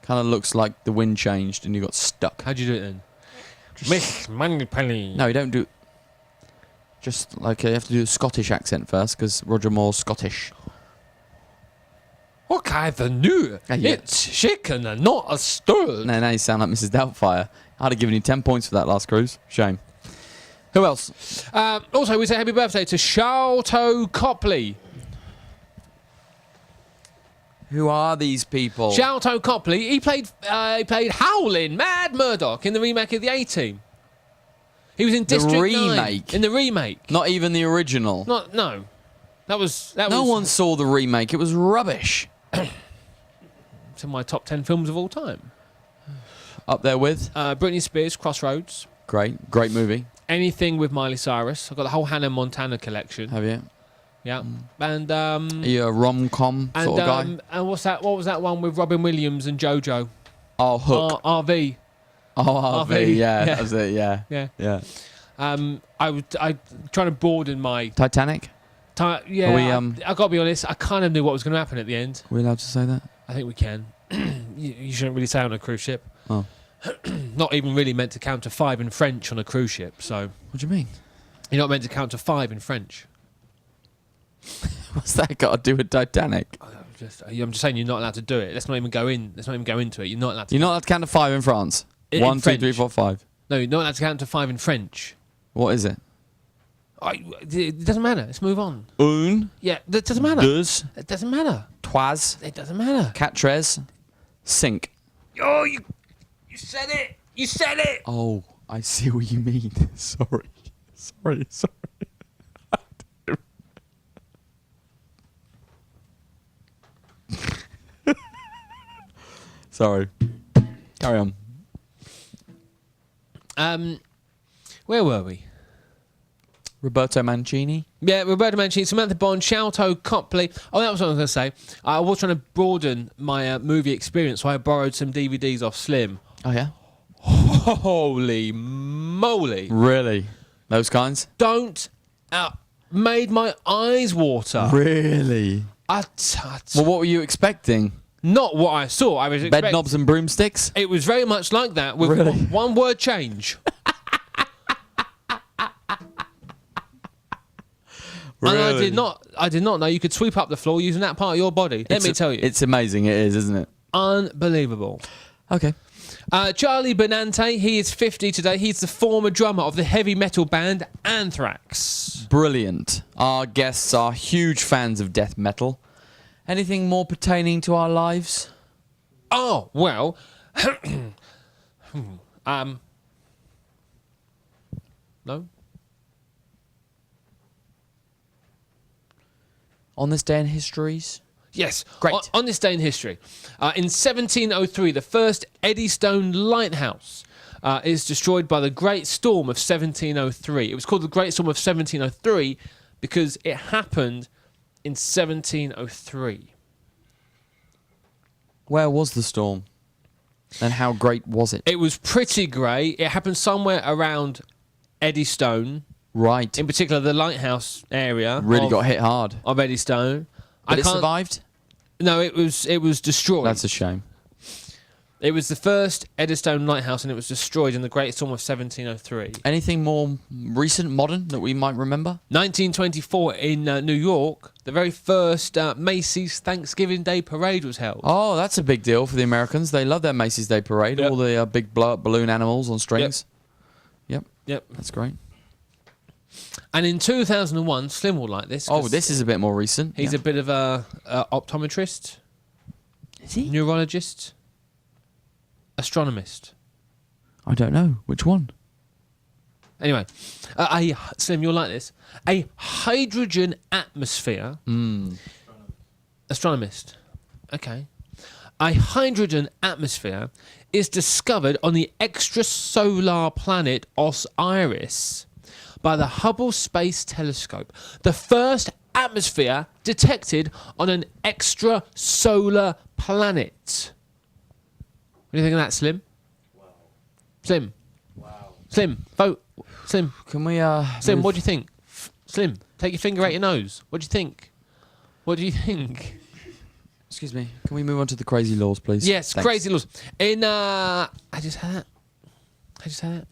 kind of looks like the wind changed and you got stuck. How'd you do it then? Miss Moneypenny. No, you don't do. Just like you have to do a Scottish accent first because Roger Moore's Scottish. What kind of new? Yeah. It's shaken and not a stirred. No, now you sound like Mrs. Doubtfire. I'd have given you 10 points for that last cruise. Shame. Who else? Also, we say happy birthday to Sharlto Copley. Who are these people? Sharlto Copley. He played Howlin' Mad Murdoch in the remake of the A-Team. He was in District 9. remake? In the remake. Not even the original. No. That was. No one saw the remake. It was rubbish. It's in my top 10 films of all time. Up there with? Britney Spears, Crossroads. Great movie. Anything with Miley Cyrus. I've got the whole Hannah Montana collection. Have you? Yeah. And Are you a rom-com sort of guy? And what was that one with Robin Williams and JoJo? Oh, Hook. RV. Oh, RV. Yeah, that was it. Yeah. Yeah. I trying to broaden my Titanic? yeah. I got to be honest, I kind of knew what was going to happen at the end. Are we allowed to say that? I think we can. You shouldn't really say on a cruise ship. Oh. Not even really meant to count to 5 in French on a cruise ship, so... What do you mean? You're not meant to count to 5 in French. What's that got to do with Titanic? I'm just saying you're not allowed to do it. Let's not even go into it. You're not allowed to... You're not allowed to count to 5 in France? In 1, 2, French. 3, 4, 5. No, you're not allowed to count to 5 in French. What is it? It doesn't matter. Let's move on. Un. Yeah, that doesn't matter. Deux. It doesn't matter. Trois. It doesn't matter. Quatre. Cinq. Oh, you said it. You said it. Oh, I see what you mean. Sorry. Sorry. Carry on. Where were we? Roberto Mancini. Yeah, Roberto Mancini, Samantha Bond, Sharlto Copley. Oh, that was what I was going to say. I was trying to broaden my movie experience, so I borrowed some DVDs off Slim. Oh, yeah? Holy moly. Really? Those kinds? Made my eyes water. Really? Well, what were you expecting? Not what I saw. I was expecting... Bed knobs and broomsticks? It was very much like that with Really? one word change. Really? And I did not know you could sweep up the floor using that part of your body. Let me tell you. It's amazing, it is, isn't it? Unbelievable. Okay. Charlie Benante, he is 50 today. He's the former drummer of the heavy metal band Anthrax. Brilliant. Our guests are huge fans of death metal. Anything more pertaining to our lives? Oh, well. No? On this day in histories? Yes. Great. On this day in history. In 1703, the first Eddystone Lighthouse is destroyed by the Great Storm of 1703. It was called the Great Storm of 1703 because it happened in 1703. Where was the storm? And how great was it? It was pretty great. It happened somewhere around Eddystone. Right. In particular, the lighthouse area Really got hit hard. of Eddystone. But it survived? No, it was destroyed. That's a shame. It was the first Eddystone lighthouse, and it was destroyed in the Great Storm of 1703. Anything more recent, modern, that we might remember? 1924 in New York, the very first Macy's Thanksgiving Day Parade was held. Oh, that's a big deal for the Americans. They love their Macy's Day Parade. Yep. All the big blow-up balloon animals on strings. Yep. That's great. And in 2001, Slim will like this. Oh, this is a bit more recent. He's a bit of a optometrist. Is he? Neurologist. Astronomist. I don't know. Which one? Anyway, Slim, you'll like this. A hydrogen atmosphere. Astronomist. Okay. A hydrogen atmosphere is discovered on the extrasolar planet Osiris by the Hubble Space Telescope. The first atmosphere detected on an extrasolar planet. What do you think of that, Slim? Wow. Slim. Wow. Slim, vote. Slim. Can we, Slim, what do you think? Slim, take your finger out your nose. What do you think? What do you think? Excuse me. Can we move on to the crazy laws, please? Yes, Thanks. crazy laws. In, I just had that.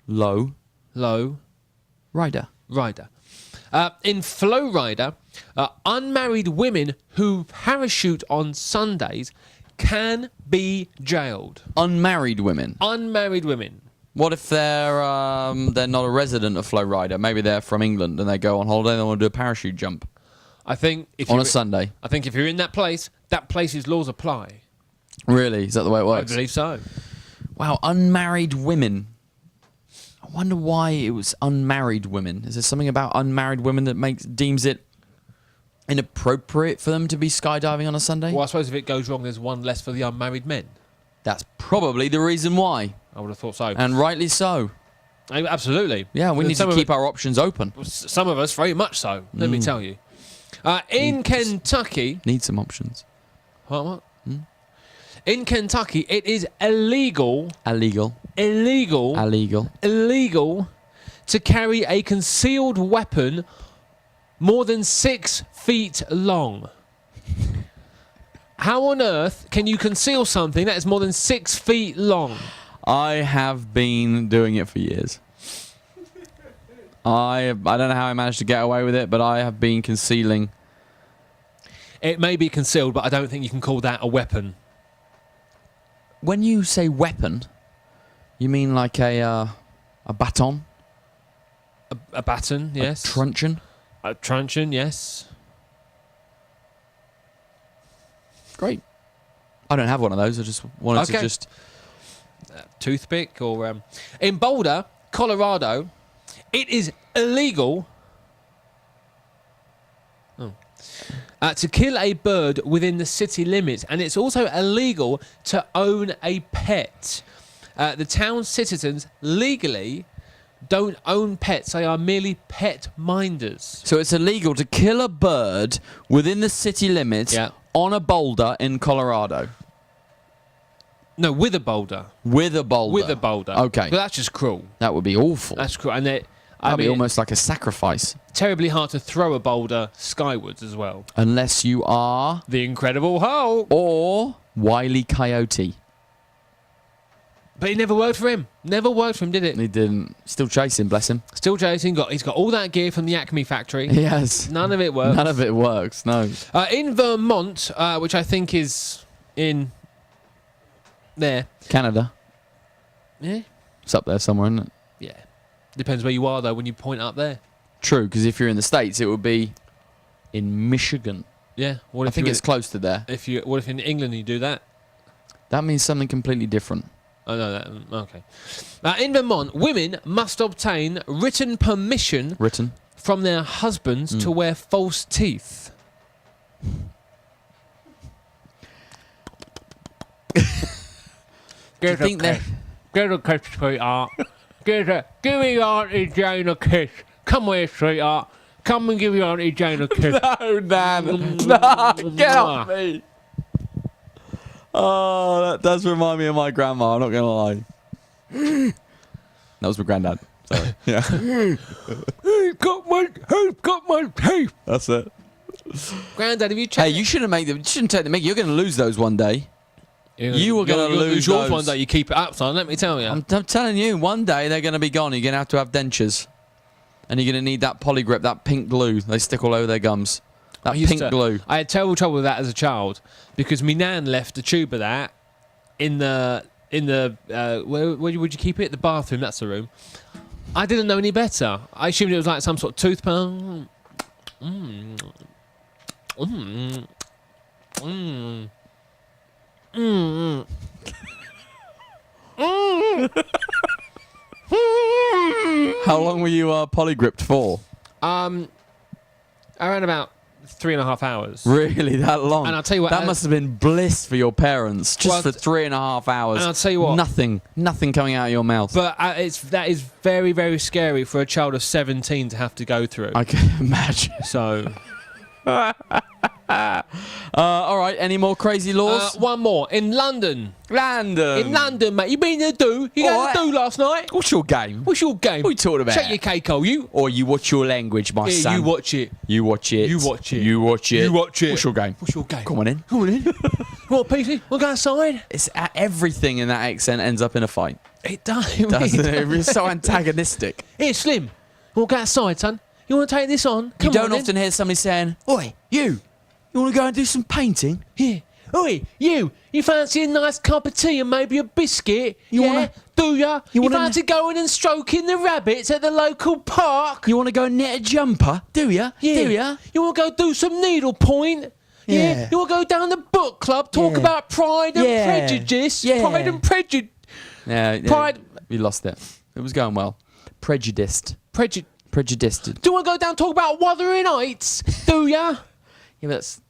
Low. Rider. Rider. In Flow Rider, unmarried women who parachute on Sundays can be jailed. Unmarried women? Unmarried women. What if they're not a resident of Flow Rider? Maybe they're from England and they go on holiday and they want to do a parachute jump. I think if on a Sunday. I think if you're in that place's laws apply. Really? Is that the way it works? I believe so. Wow, unmarried women. I wonder why it was unmarried women. Is there something about unmarried women that deems it inappropriate for them to be skydiving on a Sunday? Well, I suppose if it goes wrong, there's one less for the unmarried men. That's probably the reason why. I would have thought so. And rightly so. Absolutely. Yeah, we need to keep our options open. Some of us very much so, let me tell you. In Kentucky... Need some options. What? In Kentucky, it is illegal to carry a concealed weapon more than 6 feet long. How on earth can you conceal something that is more than 6 feet long? I have been doing it for years. I don't know how I managed to get away with it, but I have been concealing. It may be concealed, but I don't think you can call that a weapon. When you say weapon, you mean like a baton? A baton, yes. A truncheon? A truncheon, yes. Great. I don't have one of those. I just wanted to just... toothpick or... In Boulder, Colorado, it is illegal... to kill a bird within the city limits, and it's also illegal to own a pet. The town's citizens legally don't own pets. They are merely pet minders. So it's illegal to kill a bird within the city limits on a boulder in Colorado? No, with a boulder. With a boulder? With a boulder. Okay. But that's just cruel. That would be awful. That's cruel. And that'd be almost like a sacrifice. Terribly hard to throw a boulder skywards as well. Unless you are... the Incredible Hulk. Or Wile E. Coyote. But it never worked for him. Never worked for him, did it? He didn't. Still chasing, bless him. Still chasing. He's got all that gear from the Acme factory. He has. None of it works. None of it works, no. In Vermont, which I think is in... there. Canada. Yeah. It's up there somewhere, isn't it? Yeah. Depends where you are, though, when you point up there. True, because if you're in the States, it would be in Michigan. Yeah. I think it's close to there. What if in England you do that? That means something completely different. Oh, no, okay. In Vermont, women must obtain written permission from their husbands to wear false teeth. Get a kiss, sweetheart. Give me Auntie Jane a kiss. Come here, sweetheart. Come and give your Auntie Jane a kiss. No, Nan. No, get off me. Oh, that does remind me of my grandma. I'm not going to lie. That was my granddad. Sorry. Yeah. Who's got my teeth? That's it. Granddad, have you checked? Hey, you shouldn't take the mickey. You're going to lose those one day. You were going to lose yours those. one day. You keep it up, son. Let me tell you. I'm telling you, one day they're going to be gone. You're going to have dentures. And you're going to need that polygrip, that pink glue they stick all over their gums. That pink glue. I had terrible trouble with that as a child because me nan left a tube of that in the where would you keep it? The bathroom. That's the room. I didn't know any better. I assumed it was like some sort of toothpaste. How long were you polygripped for? Around about 3.5 hours. Really, that long? And I'll tell you what, that must have been bliss for your parents, just for 3.5 hours. And I'll tell you what, nothing coming out of your mouth. But that is very, very scary for a child of 17 to have to go through. I can imagine. So, all right. Any more crazy laws? one more in London. London. In London, mate. You been to the do? You got to the do last night? What's your game? What's your game? What are you talking about? Shut your cake hole, you. Or you watch your language, my son. You watch it. You watch it. You watch it. You watch it. You watch it. What's your game? What's your game? Come on in. Come on in. What, PC? We'll go outside. It's everything in that accent ends up in a fight. It does. Doesn't it? It's so antagonistic. Here, Slim. We'll go outside, son. You want to take this on? You don't often hear somebody saying, "Oi, you want to go and do some painting?" Yeah. Oi, you fancy a nice cup of tea and maybe a biscuit? Do ya? You fancy going and stroking the rabbits at the local park? You want to go and knit a jumper? Do ya? Yeah. Do ya? You want to go do some needlepoint? Yeah. You want to go down the book club, talk about Pride and Prejudice? Yeah. Pride and Prejudice. Yeah. Pride. You lost it. It was going well. Prejudiced. Prejudiced. Do you want to go down and talk about Wuthering Heights? Do ya? Yeah, but that's...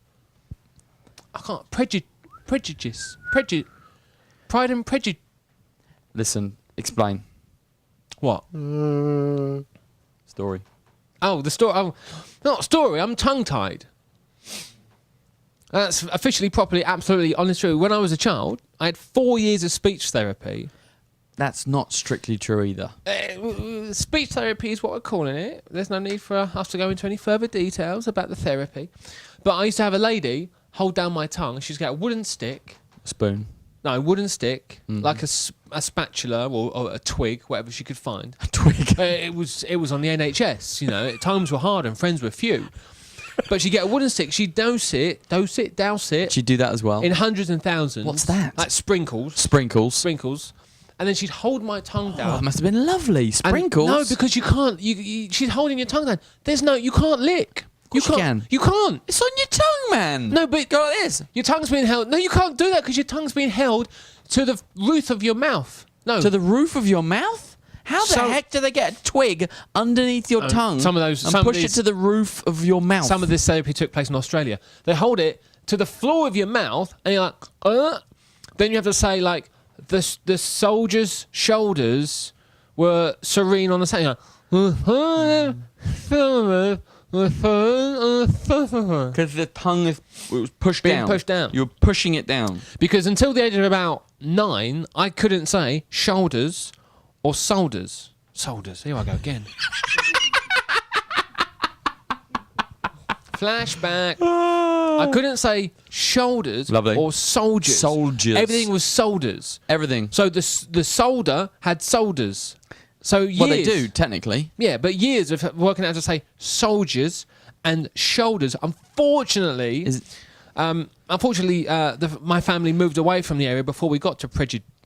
I can't. Prejudice. Pride and Prejudice. Listen, explain. What? Story. Oh, the story. Oh, not story. I'm tongue-tied. That's officially, properly, absolutely, honest true. When I was a child, I had 4 years of speech therapy. That's not strictly true either. Speech therapy is what we're calling it. There's no need for us to go into any further details about the therapy. But I used to have a lady hold down my tongue. She's got a wooden stick. Spoon. No, a wooden stick, like a spatula or a twig, whatever she could find. A twig. It was on the NHS, you know. Times were hard and friends were few. But she'd get a wooden stick, she'd douse it. She'd do that as well. In hundreds and thousands. What's that? Like sprinkles. Sprinkles. And then she'd hold my tongue down. Oh, that must have been lovely. Sprinkles? No, because you can't. She's holding your tongue down. You can't lick. You can't. It's on your tongue, man. No, but go like this. Your tongue's being held. No, you can't do that because your tongue's being held to the roof of your mouth. No. To the roof of your mouth? How the heck do they get a twig underneath your tongue and push it to the roof of your mouth? Some of this therapy took place in Australia. They hold it to the floor of your mouth and you're like, Then you have to say, like, the soldier's shoulders were serene on the sand. Because the tongue was pushed down. Pushed down. You were pushing it down. Because until the age of about 9, I couldn't say shoulders or solders. Solders. Here I go again. Flashback. I couldn't say shoulders or soldiers. Everything was solders. Everything. So the solder had solders. So years. Well, they do, technically. Yeah, but years of working out how to say soldiers and shoulders. Unfortunately, my family moved away from the area before we got to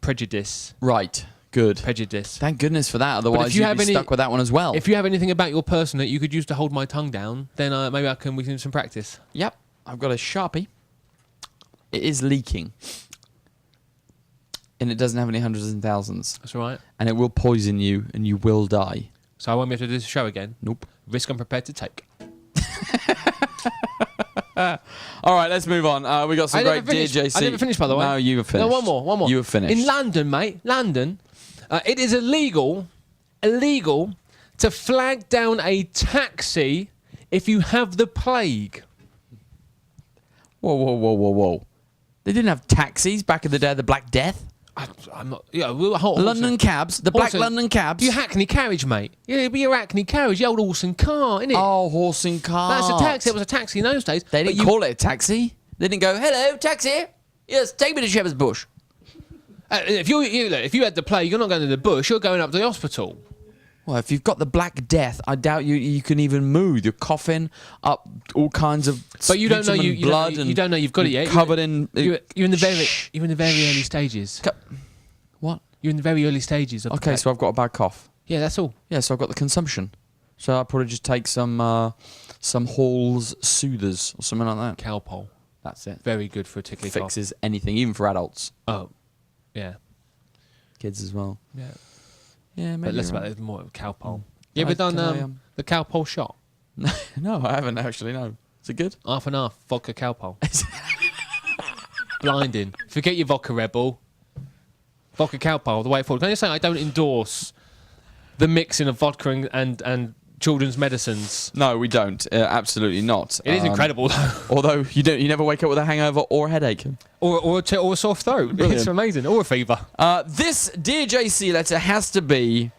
prejudice. Right. Good. Prejudice. Thank goodness for that. Otherwise, you'd be stuck with that one as well. If you have anything about your person that you could use to hold my tongue down, then maybe we can do some practice. Yep. I've got a Sharpie. It is leaking. And it doesn't have any hundreds and thousands. That's all right. And it will poison you and you will die. So I won't be able to do this show again? Nope. Risk I'm prepared to take. All right, let's move on. We got some great DJC. I didn't finish, by the way. No, you have finished. No, one more. You have finished. In London, mate, it is illegal to flag down a taxi if you have the plague. Whoa. They didn't have taxis back in the day of the Black Death. I'm not. Yeah, London cabs, the black London cabs. Your Hackney carriage, mate. Yeah, it'd be your Hackney carriage, the old horse and cart, innit? Oh, horse and cart. That's a taxi. It was a taxi in those days. They didn't call it a taxi. They didn't go, hello, taxi. Yes, take me to Shepherd's Bush. If you had the plague, you're not going to the bush. You're going up to the hospital. Well, if you've got the Black Death, I doubt you can even move. You're coughing up all kinds of. But you don't know blood you don't know you've got it yet. Covered in. You're in the very early stages. What? You're in the very early stages of. Okay, so I've got a bad cough. Yeah, that's all. Yeah, so I've got the consumption. So I'll probably just take some Hall's Soothers or something like that. Calpol. That's it. Very good for a tickly cough. Fixes anything, even for adults. Oh, yeah. Kids as well. Yeah. Yeah, maybe. But less about it, more Calpol. You ever done the Calpol shot? No, I haven't actually, no. Is it good? Half and half, vodka Calpol. Blinding. Forget your vodka Red Bull. Vodka Calpol, the way forward. Can I just say, I don't endorse the mixing of vodka and children's medicines. No, we don't. Absolutely not. It is incredible, though. Although you never wake up with a hangover or a headache. Or a sore throat. Brilliant. It's amazing. Or a fever. This Dear JC letter has to be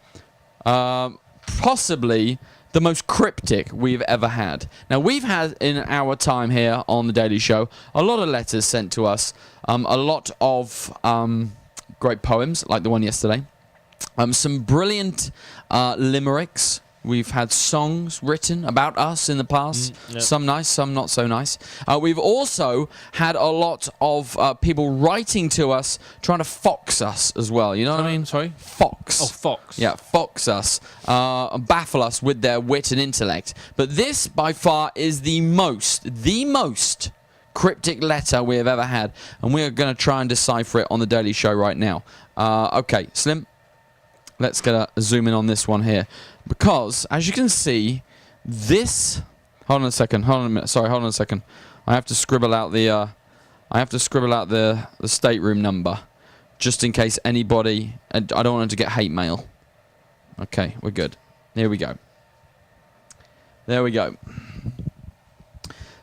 possibly the most cryptic we've ever had. Now, we've had in our time here on The Daily Show a lot of letters sent to us, a lot of great poems, like the one yesterday, some brilliant limericks. We've had songs written about us in the past, yep. Some nice, some not so nice. We've also had a lot of people writing to us, trying to fox us as well. You know what I mean? Sorry? Fox. Oh, fox. Yeah, fox us, baffle us with their wit and intellect. But this, by far, is the most cryptic letter we have ever had. And we're going to try and decipher it on The Daily Show right now. Okay, Slim, let's get a zoom in on this one here. Because, as you can see, this... Hold on a second. Hold on a minute. Sorry, hold on a second. I have to scribble out the... the stateroom number, just in case anybody... I don't want them to get hate mail. Okay, we're good. Here we go. There we go.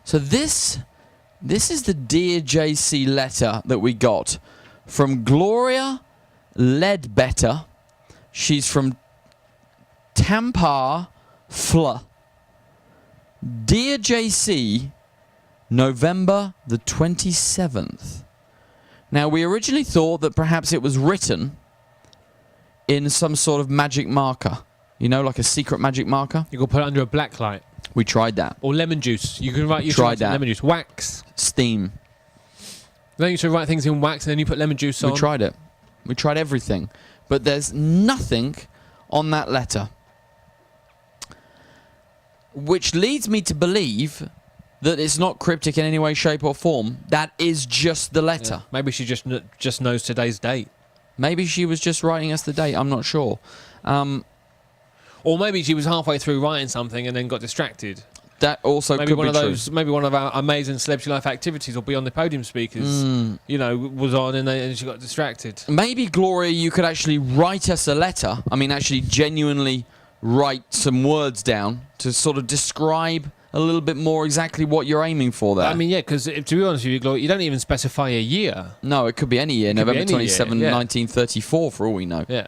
So this is the Dear JC letter that we got from Gloria Ledbetter. She's from Tampere, Fla. Dear JC, November the 27th. Now, we originally thought that perhaps it was written in some sort of magic marker. You know, like a secret magic marker. You can put it under a black light. We tried that. Or lemon juice. You can write your Tried that. lemon juice. Wax. Steam. Then you used to write things in wax and then you put lemon juice on. We tried it. We tried everything. But there's nothing on that letter. Which leads me to believe that it's not cryptic in any way, shape or form. That is just the letter. Yeah. Maybe she just knows today's date. Maybe she was just writing us the date. I'm not sure. Or maybe she was halfway through writing something and then got distracted. That also maybe could one be of true. those. Maybe one of our amazing Celebrity Life activities or Beyond the Podium speakers, was on and she got distracted. Maybe, Gloria, you could actually write us a letter. I mean, actually genuinely write some words down to sort of describe a little bit more exactly what you're aiming for there. I mean, yeah, because to be honest with you, Gloria, you don't even specify a year. No, it could be any year. November 27, 1934, for all we know. Yeah.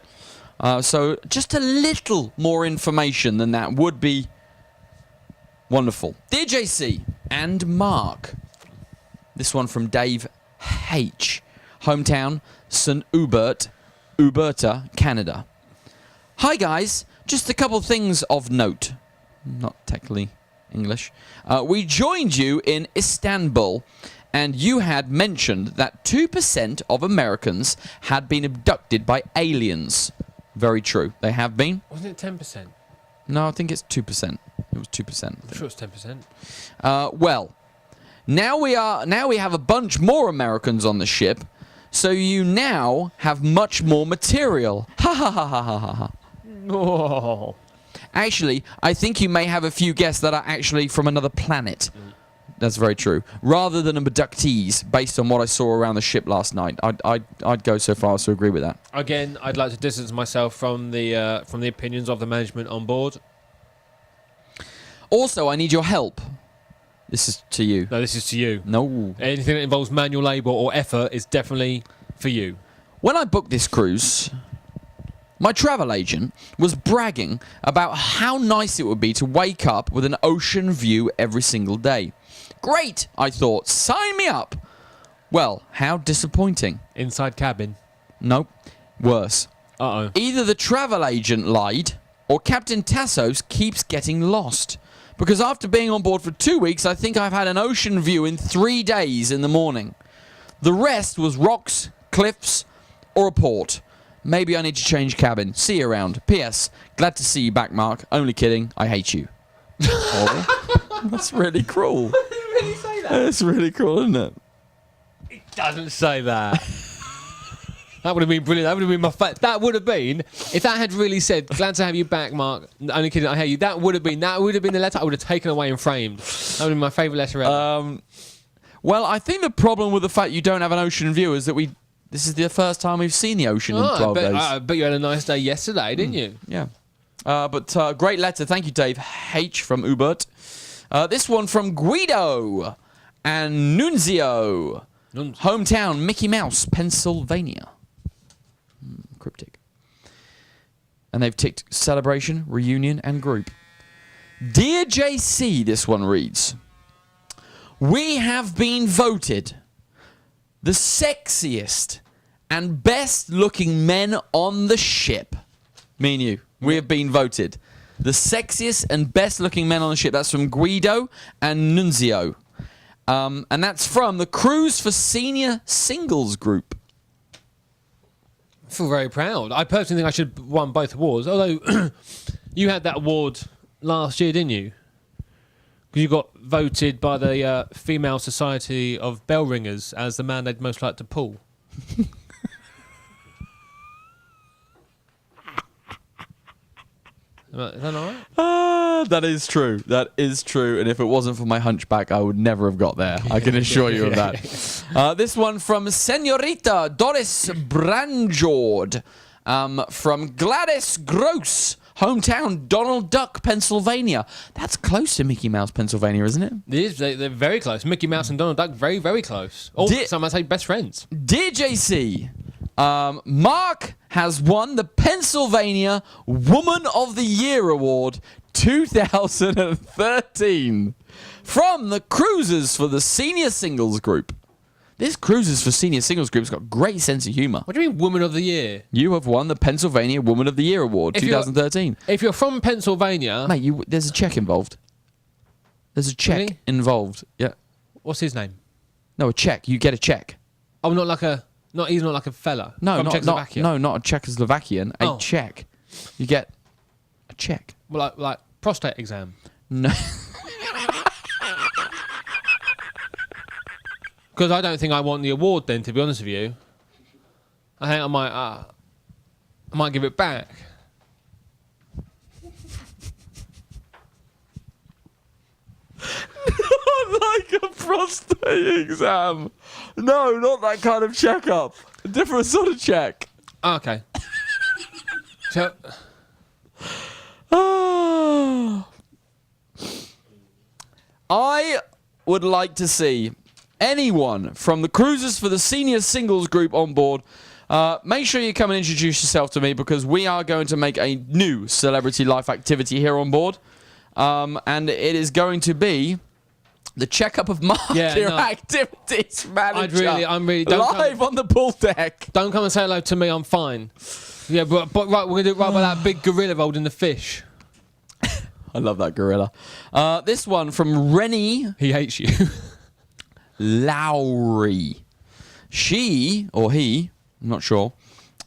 So just a little more information than that would be wonderful. Dear JC and Mark. This one from Dave H. Hometown, St. Alberta, Canada. Hi, guys. Just a couple things of note. Not technically English. We joined you in Istanbul, and you had mentioned that 2% of Americans had been abducted by aliens. Very true. They have been. Wasn't it 10%? No, I think it's 2%. It was 2%. I'm sure it's 10%. Well, now we have a bunch more Americans on the ship, so you now have much more material. Ha ha ha ha ha ha ha. Oh. Actually, I think you may have a few guests that are actually from another planet. That's very true. Rather than abductees, based on what I saw around the ship last night, I'd go so far as to agree with that. Again, I'd like to distance myself from the opinions of the management on board. Also, I need your help. This is to you. No, this is to you. No. Anything that involves manual labour or effort is definitely for you. When I booked this cruise, my travel agent was bragging about how nice it would be to wake up with an ocean view every single day. Great, I thought. Sign me up. Well, how disappointing. Inside cabin. Nope. Worse. Uh-oh. Either the travel agent lied, or Captain Tassos keeps getting lost. Because after being on board for 2 weeks, I think I've had an ocean view in 3 days in the morning. The rest was rocks, cliffs, or a port. Maybe I need to change cabin. See you around. P.S. Glad to see you back, Mark. Only kidding. I hate you. Oh, that's really cruel. Did it really say that? That's really cruel, isn't it? It doesn't say that. That would have been brilliant. That would have been that would have been, if that had really said, glad to have you back, Mark. Only kidding, I hate you. That would have been the letter I would have taken away and framed. That would have been my favourite letter ever. Well, I think the problem with the fact you don't have an ocean view is that this is the first time we've seen the ocean in 12 days. I bet you had a nice day yesterday, didn't you? Yeah. But great letter. Thank you, Dave H. from Ubert. This one from Guido and Nunzio. Hometown, Mickey Mouse, Pennsylvania. Cryptic. And they've ticked celebration, reunion, and group. Dear JC, this one reads, we have been voted the sexiest and best looking men on the ship. Me and you. We have been voted the sexiest and best looking men on the ship. That's from Guido and Nunzio. And that's from the Cruise for Senior Singles Group. I feel very proud. I personally think I should have won both awards. Although you had that award last year, didn't you? Because you got voted by the Female Society of Bell Ringers as the man they'd most like to pull. Is that all right? That is true. That is true. And if it wasn't for my hunchback, I would never have got there. I can assure you of that. This one from Senorita Doris Branjord, from Gladys Gross, hometown Donald Duck, Pennsylvania. That's close to Mickey Mouse, Pennsylvania, isn't it? It is. They're very close. Mickey Mouse and Donald Duck, very, very close. Oh, some might say best friends. Dear JC, Mark has won the Pennsylvania Woman of the Year Award 2013 from the Cruisers for the Senior Singles Group. This Cruisers for Senior Singles Group's got great sense of humour. What do you mean Woman of the Year? You have won the Pennsylvania Woman of the Year Award 2013. If you're from Pennsylvania... Mate, there's a check involved. There's a check Really? involved. Yeah. What's his name? No, a check. You get a check. Oh, he's not like a fella. No, from not Czechoslovakia. not a Czechoslovakian. A check. You get a check. Well, like prostate exam. No. Because I don't think I want the award then, to be honest with you. I think I might give it back. Not like a prostate exam. No, not that kind of checkup. A different sort of check. Oh, okay. So, I would like to see anyone from the Cruisers for the Senior Singles Group on board. Make sure you come and introduce yourself to me, because we are going to make a new celebrity life activity here on board. And it is going to be the checkup of market activities manager. I'm really live on the pool deck. Don't come and say hello to me. I'm fine. Yeah, but right, we're gonna do it right by that big gorilla holding the fish. I love that gorilla. This one from Rennie. He hates you. Lowry. She or he, I'm not sure.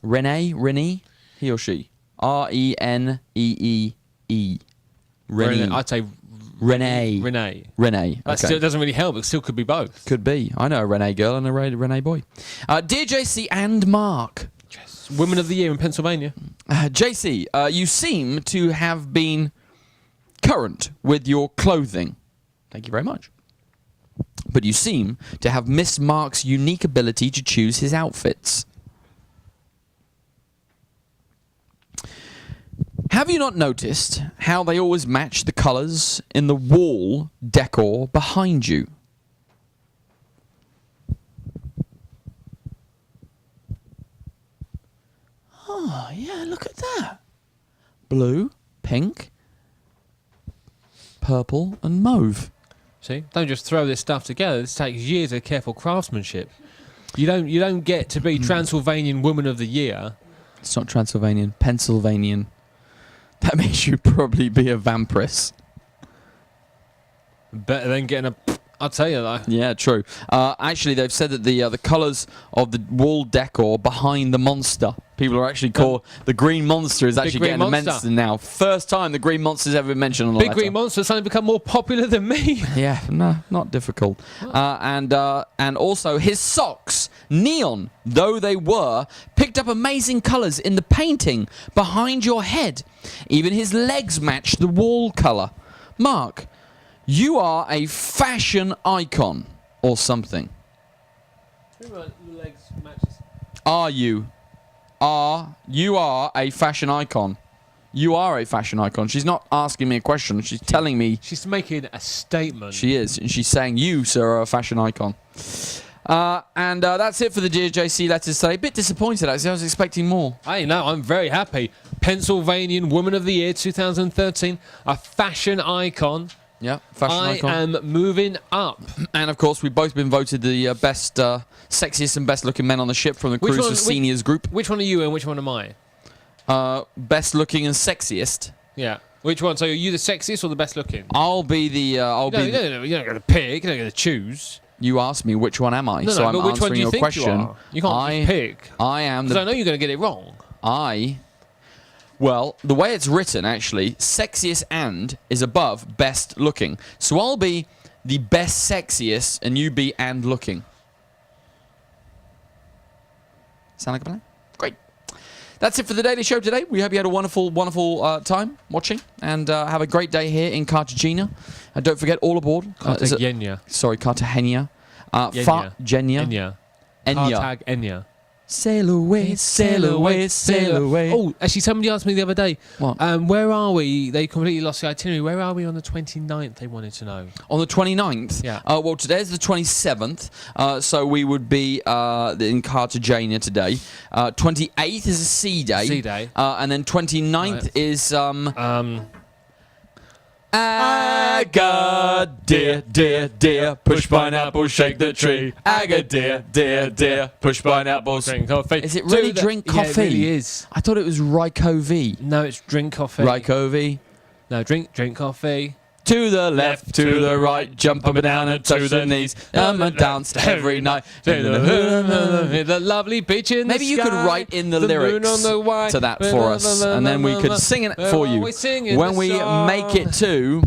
Renee, he or she. Renee. Renee. I'd say Renee. That still doesn't really help. It still could be both. Could be. I know a Renee girl and a Renee boy. Dear JC and Mark. Yes. Women of the Year in Pennsylvania. JC, you seem to have been current with your clothing. Thank you very much. But you seem to have missed Mark's unique ability to choose his outfits. Have you not noticed how they always match the colours in the wall decor behind you? Oh, yeah, look at that. Blue, pink, purple and mauve. See, don't just throw this stuff together. This takes years of careful craftsmanship. You don't get to be Transylvanian Woman of the Year. It's not Transylvanian, Pennsylvanian. That means you'd probably be a vampiress. Better than getting a... I'll tell you though. Yeah, true. Actually, they've said that the colours of the wall decor behind the monster, people are actually called... The green monster is actually getting a mention now. First time the green monster's ever been mentioned on a Big green monster suddenly become more popular than me. Yeah, no, not difficult. And also his socks, neon though they were, picked up amazing colours in the painting behind your head. Even his legs matched the wall colour. Mark, you are a fashion icon or something. Legs matches. Are you? You are a fashion icon. You are a fashion icon. She's not asking me a question. She's telling me. She's making a statement. She is. And she's saying you, sir, are a fashion icon. And that's it for the DJC letters today. A bit disappointed, actually. I was expecting more. Hey, no, I'm very happy. Pennsylvanian Woman of the Year 2013. A fashion icon. Yeah, fashion icon. I am moving up. And of course, we've both been voted the best, sexiest and best looking men on the ship from the Cruise for Seniors group. Which one are you and which one am I? Best looking and sexiest. Yeah. Which one? So are you the sexiest or the best looking? I'll be the. You're not going to pick. You're not going to choose. You asked me which one am I, No, so I'm but which one answering do you your think question. you are? You can't just pick. I am Because I know you're going to get it wrong. Well, the way it's written, actually, sexiest and is above best looking. So I'll be the best sexiest, and you be and looking. Sound like a plan? Great. That's it for the Daily Show today. We hope you had a wonderful, wonderful time watching, and have a great day here in Cartagena. And don't forget, all aboard. Cartagena. Sorry, Cartagena. Enya. Cartagena. Sail away, sail away, sail away. Oh, actually, somebody asked me the other day. What? Where are we? They completely lost the itinerary. Where are we on the 29th? They wanted to know. On the 29th? Yeah. Well, today's the 27th, so we would be in Cartagena today. 28th is a sea day. Sea day. And then 29th Right. is... Aga, dear, dear, dear, push pineapple, shake the tree. Aga, dear, dear, dear, push pineapple. Drink coffee. Is it really drink coffee? Yeah, it really is. I thought it was Ryko-V. No, it's drink coffee. Ryko-V. No, drink coffee. To the left, to the right, jump up and down and touch the knees. Dance every night. The lovely beach in Maybe the you sky, could write in the lyrics moon on the white, to that for us, and then we could sing it for you when we make it to...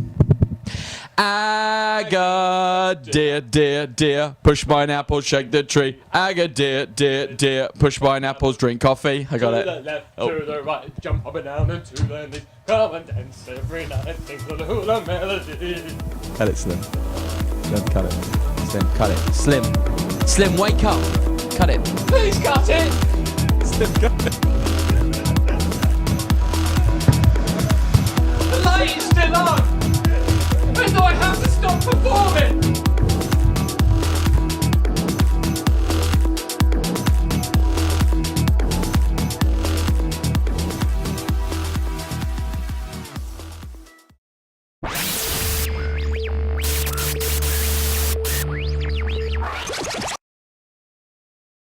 Aga, dear, dear, dear, push pineapple, shake the tree. Aga, dear, dear, dear, push pineapples, drink coffee. I got it. To the left, to the right, jump up and down and to the knees. Come and dance every night, sing the hula melody. Cut it, Slim. Slim, cut it. Slim, cut it. Slim. Slim, wake up. Cut it. Please cut it. Slim, cut it. The light is still on. When do I have to stop performing?